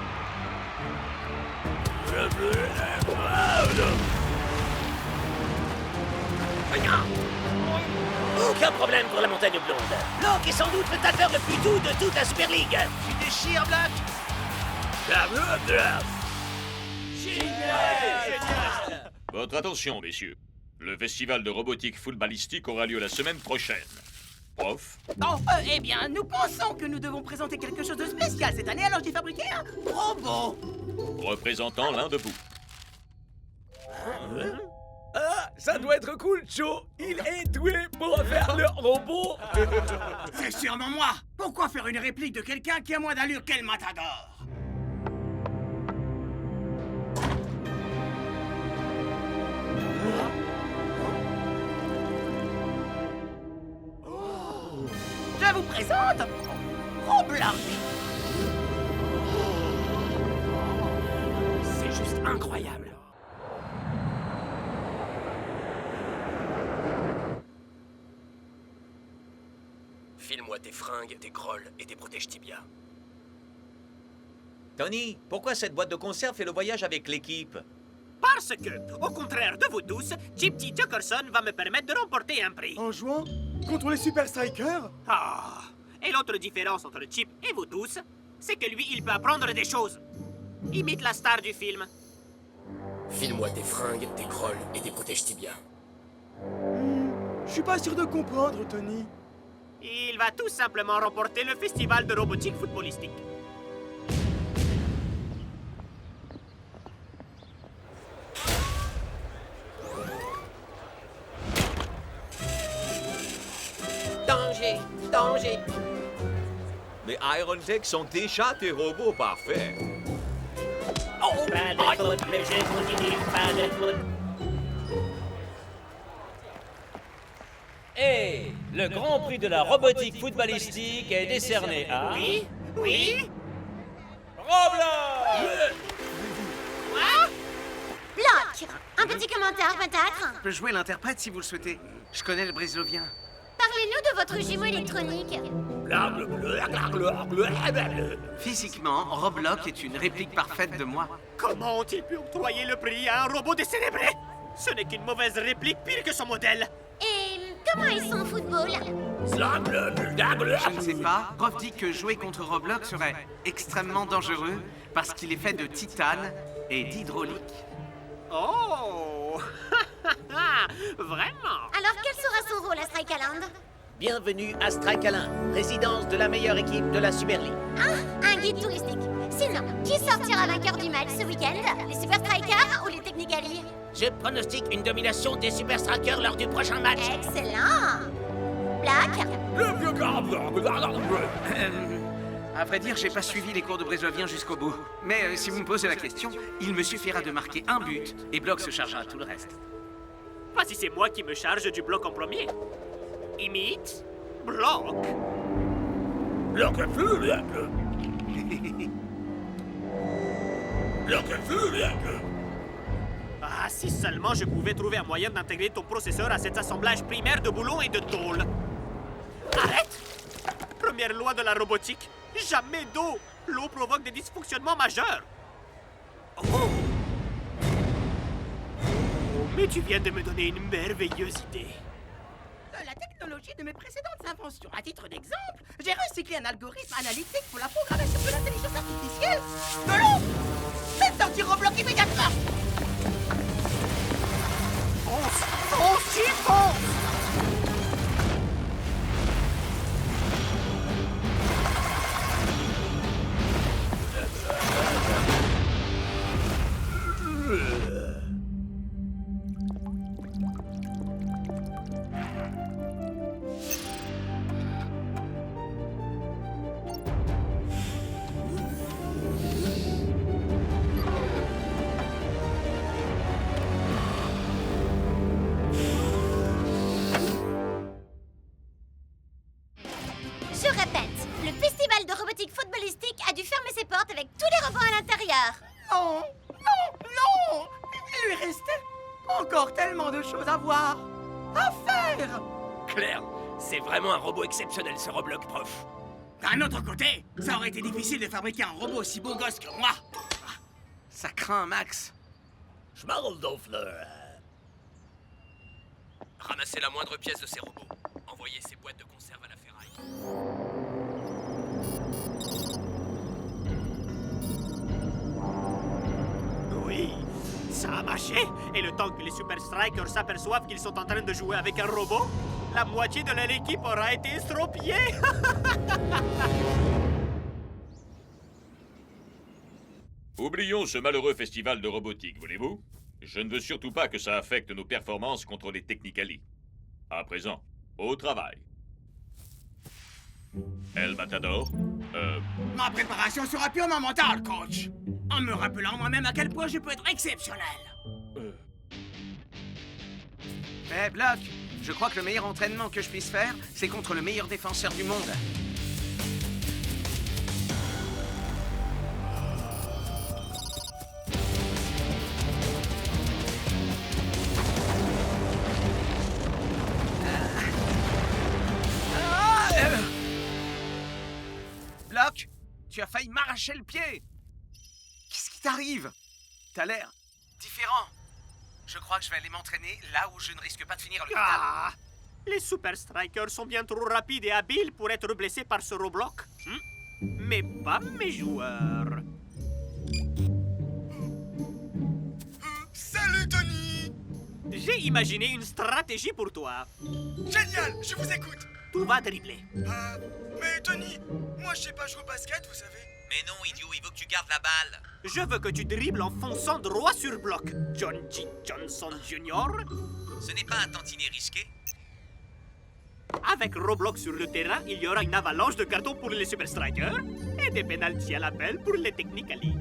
Aucun problème pour la montagne blonde. Block est sans doute le tacleur le plus doux de toute la Super League. Tu déchires, Black! Génial! Votre attention, messieurs. Le festival de robotique footballistique aura lieu la semaine prochaine. Prof? Oh, eh bien, nous pensons que nous devons présenter quelque chose de spécial cette année, alors j'ai fabriqué un robot. Représentant l'un de vous. Ah, ça doit être cool, Joe. Il est doué pour faire le robot. C'est sûrement moi. Pourquoi faire une réplique de quelqu'un qui a moins d'allure qu'El Matador? Je vous présente Roblox. C'est juste incroyable. File-moi tes fringues, tes grolles et tes protèges tibia. Tony, pourquoi cette boîte de conserve fait le voyage avec l'équipe? Parce que, au contraire de vous tous, Chip T. Tuckerson va me permettre de remporter un prix. En jouant contre les Super Strikers? Ah! Et l'autre différence entre Chip et vous tous, c'est que lui, il peut apprendre des choses. Imite la star du film. File-moi tes fringues, tes grolles et tes protèges tibia. Je suis pas sûr de comprendre, Tony. Il va tout simplement remporter le festival de robotique footballistique. Danger! Danger! Mais Iron Tech sont déjà des robots parfaits. Oh! Pas de faute, le jeu continue, pas de faute. Et le Grand Prix de la robotique footballistique est décerné à... Oui? Oui? Roblox! Quoi? Block! Un petit commentaire, peut-être? Je peux jouer l'interprète si vous le souhaitez. Je connais le brésilien. Parlez-nous de votre jumeau électronique. Physiquement, Roblox est une réplique parfaite de moi. Comment ont-ils pu octroyer le prix à un robot décérébré? Ce n'est qu'une mauvaise réplique pire que son modèle. Et comment ils sont en football? Je ne sais pas. Prof dit que jouer contre Roblox serait extrêmement dangereux parce qu'il est fait de titane et d'hydraulique. Oh! Vraiment? Alors quel sera son rôle à Strike Island? Bienvenue à Strike Island, résidence de la meilleure équipe de la Super League. Ah, un guide touristique. Sinon, qui sortira vainqueur du match ce week-end? Les Super Strikers ou les Technicali? Je pronostique une domination des Super Strikers lors du prochain match. Excellent! Black? À vrai dire, j'ai pas suivi les cours de brésilien jusqu'au bout. Mais si vous me posez la question, il me suffira de marquer un but et Block se chargera de tout le reste. Pas si c'est moi qui me charge du bloc en premier. Imite, bloc. Ah, si seulement je pouvais trouver un moyen d'intégrer ton processeur à cet assemblage primaire de boulons et de tôle. Arrête! Première loi de la robotique, jamais d'eau. L'eau provoque des dysfonctionnements majeurs. Oh! Mais tu viens de me donner une merveilleuse idée. La technologie de mes précédentes inventions. À titre d'exemple, j'ai recyclé un algorithme analytique pour la programmation de l'intelligence artificielle de l'eau. Faites sortir Roblox immédiatement. Fonce! Je répète, le festival de robotique footballistique a dû fermer ses portes avec tous les robots à l'intérieur. Non, non, non! Il lui restait encore tellement de choses à voir, à faire! Claire, c'est vraiment un robot exceptionnel ce Roblox, prof. D'un autre côté, ça aurait été difficile de fabriquer un robot aussi beau gosse que moi. Ça craint, Max. Ramassez la moindre pièce de ces robots. Envoyez ces boîtes de conserve à la ferraille. Oui, ça a marché. Et le temps que les Super Strikers s'aperçoivent qu'ils sont en train de jouer avec un robot, la moitié de leur équipe aura été estropiée. Oublions ce malheureux festival de robotique, voulez-vous? Je ne veux surtout pas que ça affecte nos performances contre les Technicali. À présent, au travail. El Matador, Ma préparation sera purement mentale, coach. En me rappelant moi-même à quel point je peux être exceptionnel. Eh, Block, je crois que le meilleur entraînement que je puisse faire, c'est contre le meilleur défenseur du monde. Block, tu as failli m'arracher le pied. Qu'est-ce qui t'arrive? T'as l'air différent. Je crois que je vais aller m'entraîner là où je ne risque pas de finir à l'hôpital. Ah, les Super Strikers sont bien trop rapides et habiles pour être blessés par ce Roblox. Mais pas mes joueurs. Salut, Tony! J'ai imaginé une stratégie pour toi. Génial, je vous écoute. Tout va dribbler. Mais Tony, moi je sais pas jouer au basket, vous savez. Mais non, idiot, il veut que tu gardes la balle. Je veux que tu dribbles en fonçant droit sur bloc. John G. Johnson Jr. Ce n'est pas un tantinet risqué. Avec Roblox sur le terrain, il y aura une avalanche de cartons pour les Super Strikers et des pénaltys à l'appel pour les Technicali.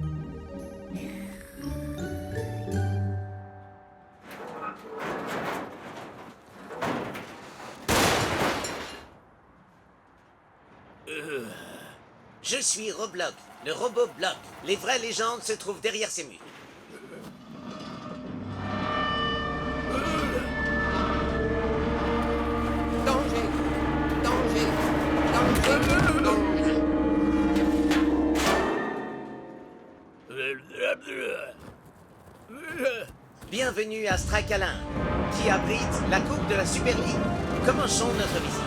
Je suis Roblox, le robot bloc. Les vraies légendes se trouvent derrière ces murs. Danger! Danger! Danger! Danger! Bienvenue à Strakalin, qui abrite la Coupe de la Super League. Commençons notre visite.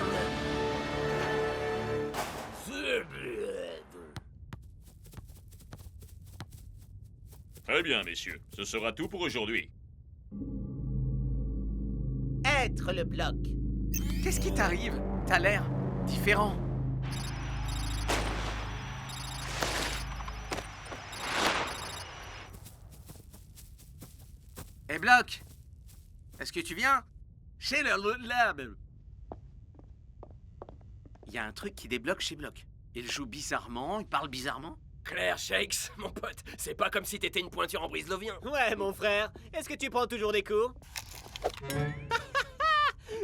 Très bien, messieurs. Ce sera tout pour aujourd'hui. Être le bloc. Qu'est-ce qui t'arrive? T'as l'air différent. Eh, Bloc, est-ce que tu viens? Chez le lab. Il y a un truc qui débloque chez Bloc. Il joue bizarrement, il parle bizarrement. Claire Shakes, mon pote, c'est pas comme si t'étais une pointure en brise-lovien. Ouais, mon frère. Est-ce que tu prends toujours des cours?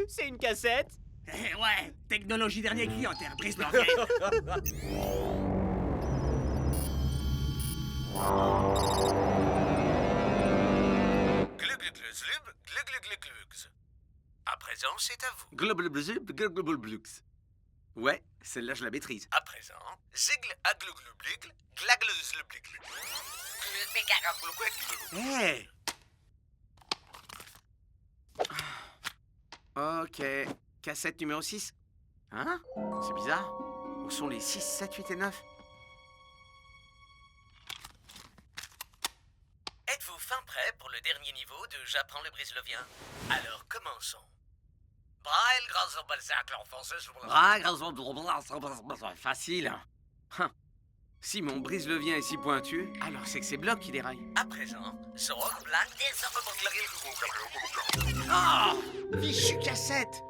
C'est une cassette? Eh ouais, technologie dernier cri en terre brise l'orgueil. À présent, c'est à vous. Globblblux. Ouais, celle-là, je la maîtrise. À présent, zigl agluglubligl, glagluzlubligl. Hey! Ok, cassette numéro 6. Hein? C'est bizarre. Où sont les 6, 7, 8 et 9? Êtes-vous fin prêt pour le dernier niveau de J'apprends le brislovien? Alors, commençons. Facile. Si mon brise-levier est si pointu, alors c'est que c'est Block qui déraille. À présent, Zorg Black Oh! Fichu cassette!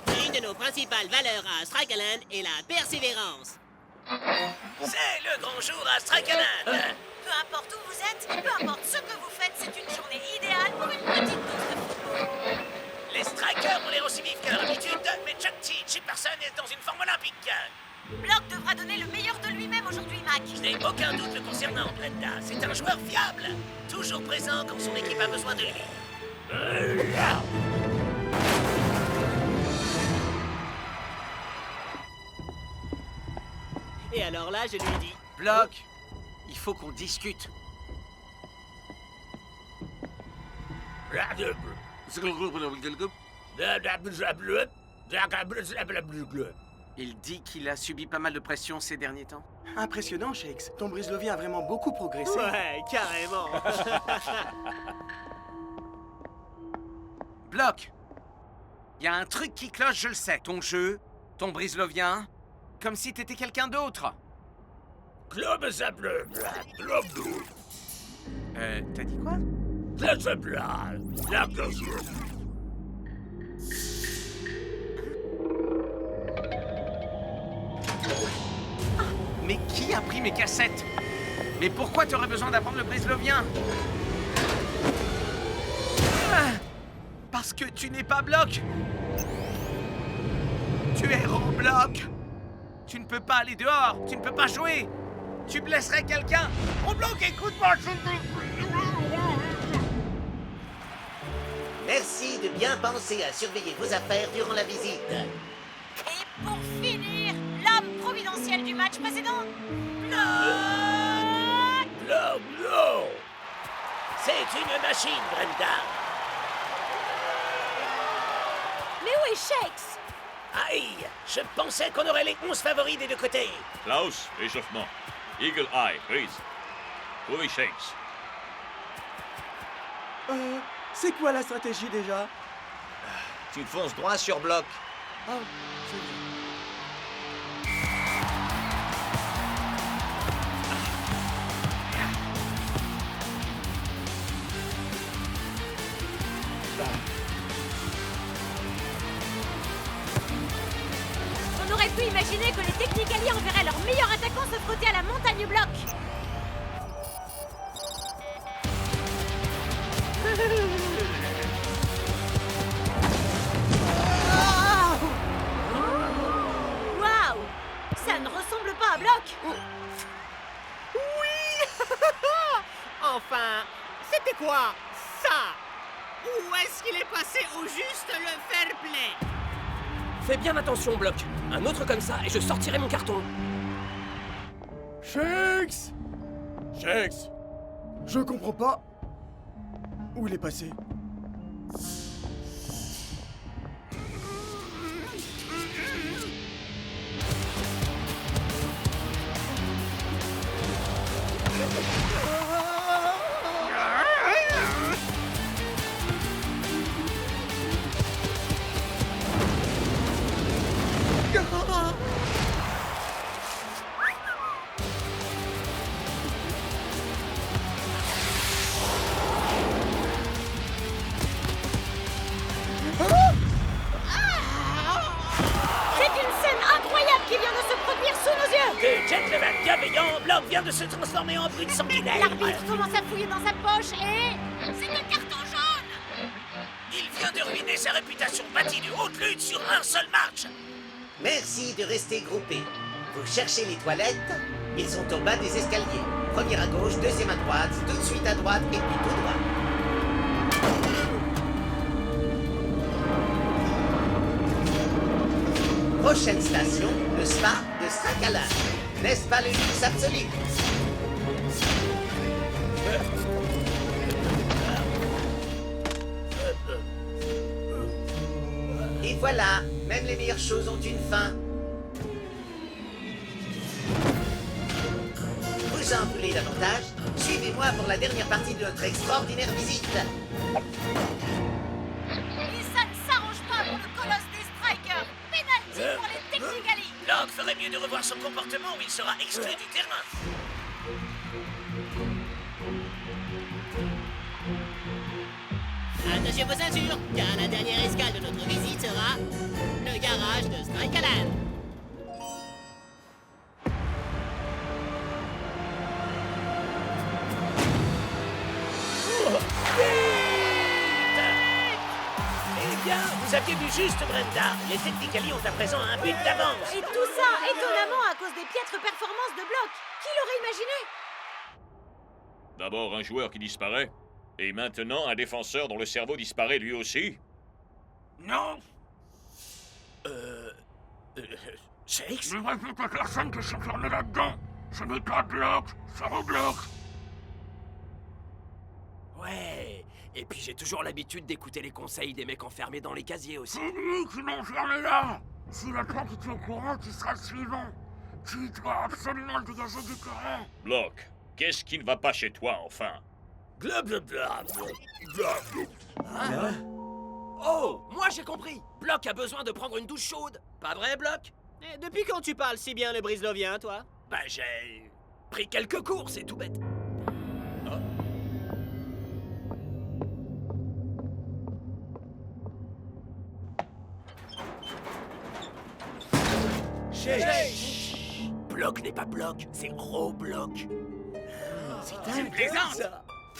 Une de nos principales valeurs à Strikeland est la persévérance. C'est le grand jour à Strikeland. Peu importe où vous êtes, peu importe ce que vous faites, c'est une journée idéale pour une petite dose de football. Les strikers ont l'air aussi vifs qu'à leur habitude, mais Chuck T. Chipperson est dans une forme olympique. Block devra donner le meilleur de lui-même aujourd'hui, Mac. Je n'ai aucun doute le concernant, Brenda. C'est un joueur fiable, toujours présent quand son équipe a besoin de lui. Et alors là, je lui dis... Block, il faut qu'on discute. Il dit qu'il a subi pas mal de pression ces derniers temps. Impressionnant, Shakes. Ton brise-levier a vraiment beaucoup progressé. Ouais, carrément. Block, il y a un truc qui cloche, je le sais. Ton jeu, ton brise-lovien, comme si t'étais quelqu'un d'autre. T'as dit quoi? Mais qui a pris mes cassettes? Mais pourquoi tu aurais besoin d'apprendre le brise-lovien? Parce que tu n'es pas Block. Tu es Roblox. Tu ne peux pas aller dehors. Tu ne peux pas jouer. Tu blesserais quelqu'un. Roblox, écoute-moi. Merci de bien penser à surveiller vos affaires durant la visite. Et pour finir, l'homme providentiel du match précédent. Block. C'est une machine, Brenda. Mais où est Shakes? Aïe, je pensais qu'on aurait les 11 favoris des deux côtés. Klaus, échauffement. Eagle Eye, freeze. Trouvez Shakes. C'est quoi la stratégie déjà? Tu fonces droit sur Block. Oh, c'est bien. On aurait pu imaginer que les Technicali enverraient leur meilleur attaquant se frotter à la montagne Block. Waouh! Ça ne ressemble pas à Block. Oui. Enfin, c'était quoi ça? Où est-ce qu'il est passé au juste le fair play? Fais bien attention, Block. Un autre comme ça et je sortirai mon carton. Shakes! Shakes! Je comprends pas. Où il est passé? Block vient de se transformer en brute sanguinaire. L'arbitre commence à fouiller dans sa poche et... c'est un carton jaune. Il vient de ruiner sa réputation bâtie de haute lutte sur un seul match. Merci de rester groupés. Vous cherchez les toilettes? Ils sont au bas des escaliers. Première à gauche, deuxième à droite, tout de suite à droite et puis tout droit. Prochaine station, le spa de Strikeland. N'est-ce pas le luxe absolu? Et voilà, même les meilleures choses ont une fin. Vous en voulez davantage? Suivez-moi pour la dernière partie de notre extraordinaire visite. Technically. Block ferait mieux de revoir son comportement ou il sera exclu du terrain. Attachez vos ceintures, car la dernière escale de notre visite sera le garage de Strikeland. Eh bien, vous aviez vu juste, Brenda. Les Technicali ont à présent un but d'avance. Et tout ça, étonnamment, à cause des piètres performances de Block. Qui l'aurait imaginé? D'abord un joueur qui disparaît, et maintenant un défenseur dont le cerveau disparaît lui aussi. Non. Shakes? Je répète à personne que je suis enfermé là-dedans. Ce n'est pas Block, ça rebloque. Ouais. Et puis j'ai toujours l'habitude d'écouter les conseils des mecs enfermés dans les casiers aussi. C'est lui qui m'a enfermé là. S'il apprend que tu es au courant, tu seras le suivant. Tu dois absolument le dégager du terrain. Block, qu'est-ce qui ne va pas chez toi, enfin? Hein? Oh, moi j'ai compris. Block a besoin de prendre une douche chaude. Pas vrai, Block? Depuis quand tu parles si bien le brislovien, toi? Bah j'ai pris quelques cours, c'est tout bête. Chut. Block n'est pas Block, c'est Roblox. Tu plaisantes?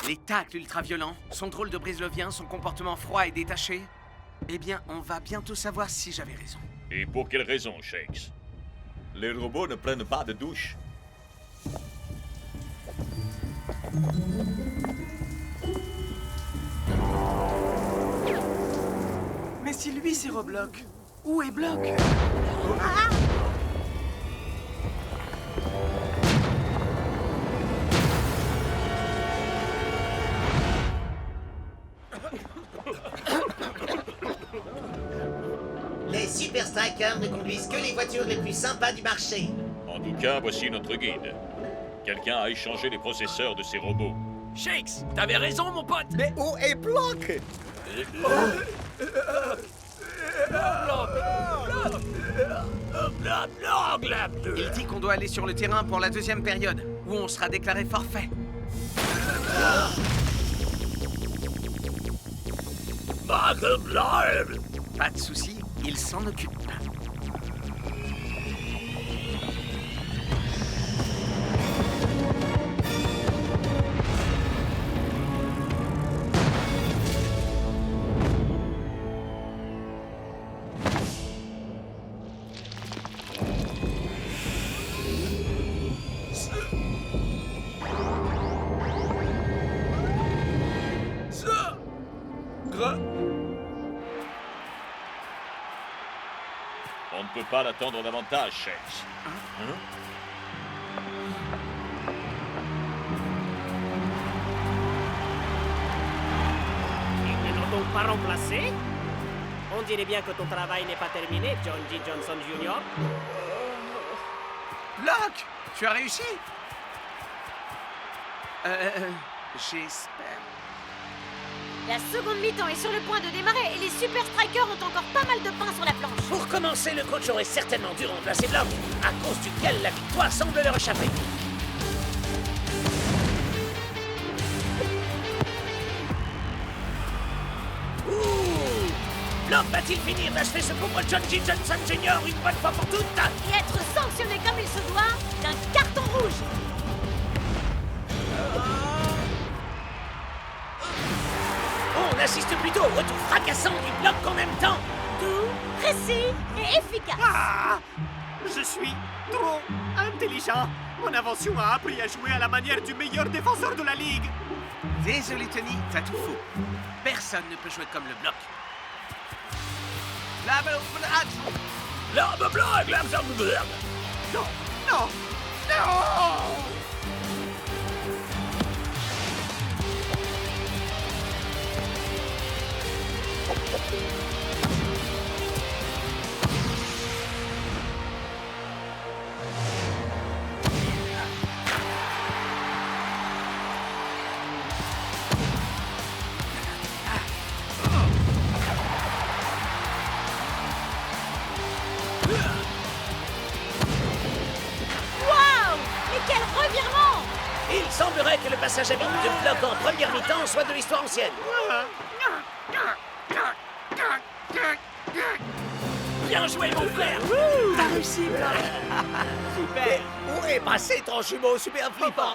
Les tacles ultra-violents, son drôle de brislovien, son comportement froid et détaché. Eh bien, on va bientôt savoir si j'avais raison. Et pour quelle raison, Shakes? Les robots ne prennent pas de douche. Mais si lui c'est Roblox, où est Block? Les Super Strikers ne conduisent que les voitures les plus sympas du marché. En tout cas, voici notre guide. Quelqu'un a échangé les processeurs de ces robots. Shakes, t'avais raison, mon pote. Mais où est Block? Il dit qu'on doit aller sur le terrain pour la deuxième période, où on sera déclaré forfait. Pas de souci, il s'en occupe. On ne peut pas l'attendre davantage, Shakes. Hein? Ils ne l'ont donc pas remplacé? On dirait bien que ton travail n'est pas terminé, John G. Johnson Jr. Block, tu as réussi? J'espère. La seconde mi-temps est sur le point de démarrer et les Super Strikers ont encore pas mal de pain sur la planche. Pour commencer, le coach aurait certainement dû remplacer Block, à cause duquel la victoire semble leur échapper. Block va-t-il finir d'achever ce pauvre John G. Johnson Jr. une bonne fois pour toutes? Et être sanctionné comme il se doit d'un carton rouge. On assiste plutôt au retour fracassant du Block en même temps. Doux, précis et efficace. Ah! Je suis trop intelligent. Mon invention a appris à jouer à la manière du meilleur défenseur de la ligue. Désolé, Tony, t'as tout faux. Personne ne peut jouer comme le Block. Non, non, non! semblerait que le passage à vide de bloc en première mi-temps soit de l'histoire ancienne. Bien joué, mon frère. T'as réussi, Bloc. Super. Où est passé ton jumeau super flippant?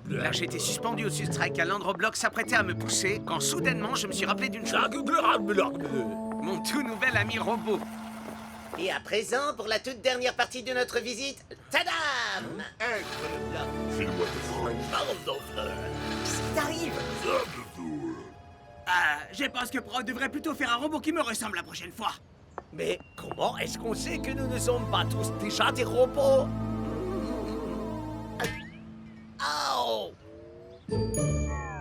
Là, j'étais suspendu au-dessus de Strike à l'Androbloc s'apprêtait à me pousser quand soudainement je me suis rappelé d'une chose. Mon tout nouvel ami robot. Et à présent, pour la toute dernière partie de notre visite, tadam! Fais-moi te Qu'est-ce qui t'arrive? Je pense que Pro devrait plutôt faire un robot qui me ressemble la prochaine fois. Mais comment est-ce qu'on sait que nous ne sommes pas tous déjà des robots?